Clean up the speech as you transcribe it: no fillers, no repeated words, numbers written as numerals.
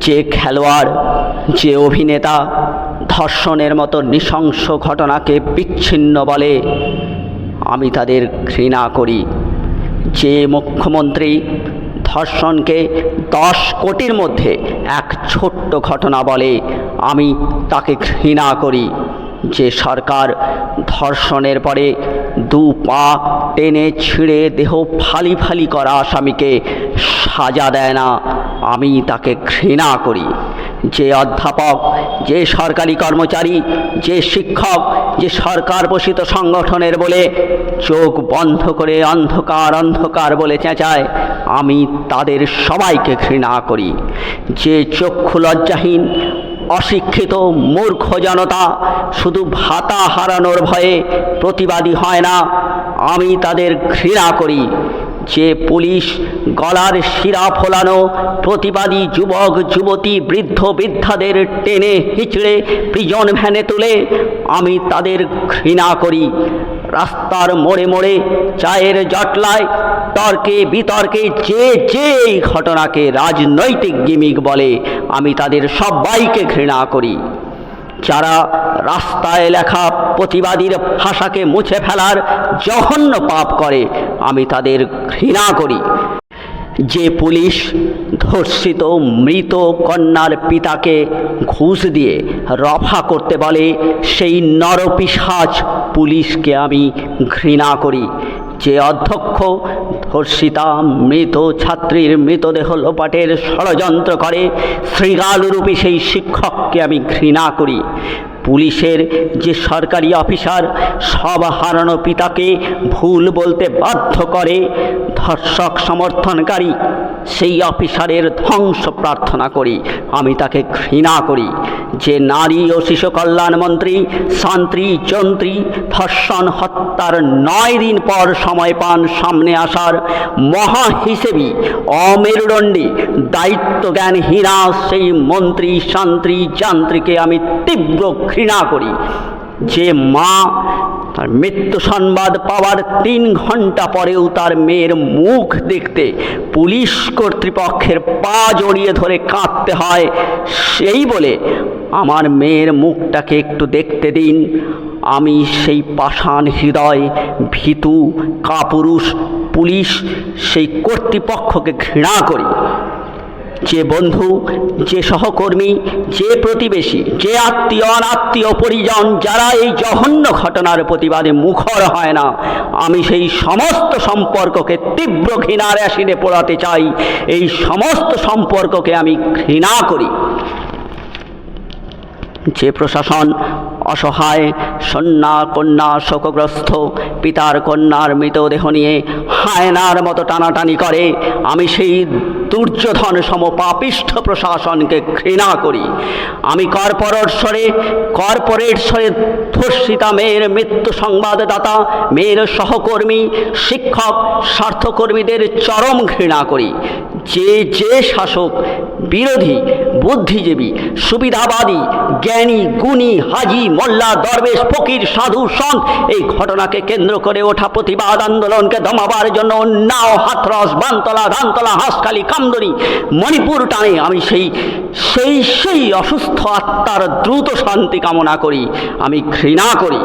যে খেলোয়াড়, যে অভিনেতা ধর্ষণের মতো নৃশংস ঘটনাকে বিচ্ছিন্ন বলে, আমি তাদের ঘৃণা করি। যে মুখ্যমন্ত্রী ধর্ষণকে 10 কোটির মধ্যে এক ছোট্ট ঘটনা বলে, আমি তাকে ঘৃণা করি। যে সরকার ধর্ষণের পরে 2 পা টেনে ছিঁড়ে দেহ ফালি ফালি করা আসামিকে সাজা দেয় না, আমি তাকে ঘৃণা করি। যে অধ্যাপক, যে সরকারি কর্মচারী, যে শিক্ষক, যে সরকার পোষিত সংগঠনের বলে চোখ বন্ধ করে অন্ধকার অন্ধকার বলে চেঁচায়, আমি তাদের সবাইকে ঘৃণা করি। যে চক্ষু লজ্জাহীন অশিক্ষিত মূর্খ জনতা শুধু ভাতা হারানোর ভয়ে প্রতিবাদী হয় না, আমি তাদের ঘৃণা করি। যে পুলিশ গলার শিরা ফোলানো প্রতিবাদী যুবক যুবতী বৃদ্ধ বৃদ্ধাদের টেনে হিচড়ে প্রিজন ভ্যানে তুলে, আমি তাদের ঘৃণা করি। রাস্তার মোড়ে মোড়ে চায়ের জটলায় তর্কে বিতর্কে যে যে এই ঘটনাকে রাজনৈতিক গিমিক বলে, আমি তাদের সবাইকে ঘৃণা করি। যারা রাস্তায় লেখা প্রতিবাদীর ভাষাকে মুছে ফেলার জঘন্য পাপ করে, আমি তাদের ঘৃণা করি। যে পুলিশ ধর্ষিত মৃত কন্যার পিতাকে ঘুষ দিয়ে রফা করতে বলে, সেই নরপিশাচ পুলিশকে আমি ঘৃণা করি। যে অধ্যক্ষ ধর্ষিতা মৃত ছাত্রীর মৃতদেহ লোপাটের ষড়যন্ত্র করে, শৃগালরূপী সেই শিক্ষককে আমি ঘৃণা করি। পুলিশের যে সরকারি অফিসার সব হারানো পিতাকে ভুল বলতে বাধ্য করে, ধর্ষক সমর্থনকারী সেই অফিসারের ধ্বংস প্রার্থনা করি, আমি তাকে ঘৃণা করি। যে নারী ও শিশু কল্যাণ মন্ত্রী শান্তি যন্ত্রী ধর্ষণ হত্যার 9 দিন পর সময় পান সামনে আসার মহা হিসেবী অমেরুদণ্ডী দায়িত্বজ্ঞানহীনা সেই মন্ত্রী শান্তি যান্ত্রীকে আমি তীব্র ঘৃণা করি। যে মা তার মৃত্যু সংবাদ পাওয়ার 3 ঘন্টা পরেও তার মেয়ের মুখ দেখতে পুলিশ কর্তৃপক্ষের পা জড়িয়ে ধরে কাঁদতে হয়, সেই বলে আমার মেয়ের মুখটাকে একটু দেখতে দিন, আমি সেই পাষাণ হৃদয় ভীতু কাপুরুষ পুলিশ সেই কর্তৃপক্ষকে ঘৃণা করি। যে বন্ধু, যে সহকর্মী, যে প্রতিবেশী, যে আত্মীয় অনাত্মীয় পরিজন যারা এই জঘন্য ঘটনার প্রতিবাদে মুখর হয় না, আমি সেই সমস্ত সম্পর্ককে তীব্র ঘৃণার অ্যাসিডে পোড়াতে চাই। এই সমস্ত সম্পর্ককে আমি ঘৃণা করি। যে প্রশাসন অসহায় কন্যা শোকগ্রস্ত পিতার কন্যার মৃতদেহ নিয়ে হায়নার মতো টানাটানি করে, আমি সেই দুর্যোধন সম পাপিষ্ঠ প্রশাসনকে ঘৃণা করি। আমি কর্পোরেট স্বরে ধর্ষিতা মেয়ের মৃত্যু সংবাদদাতা, মেয়ের সহকর্মী, শিক্ষক, স্বার্থকর্মীদের চরম ঘৃণা করি। যে শাসক বিরোধী বুদ্ধিজীবী সুবিধাবাদী জ্ঞানী গুণী হাজি মোল্লা দরবেশ ফকির সাধু সন্ত এই ঘটনাকে কেন্দ্র করে ওঠা প্রতিবাদ আন্দোলনকে দমাবার জন্য উন্নাও হাথরস বানতলা ধানতলা হাঁসখালি কামদুনি মণিপুর টানে, আমি সেই অসুস্থ আত্মার দ্রুত শান্তি কামনা করি, আমি ঘৃণা করি।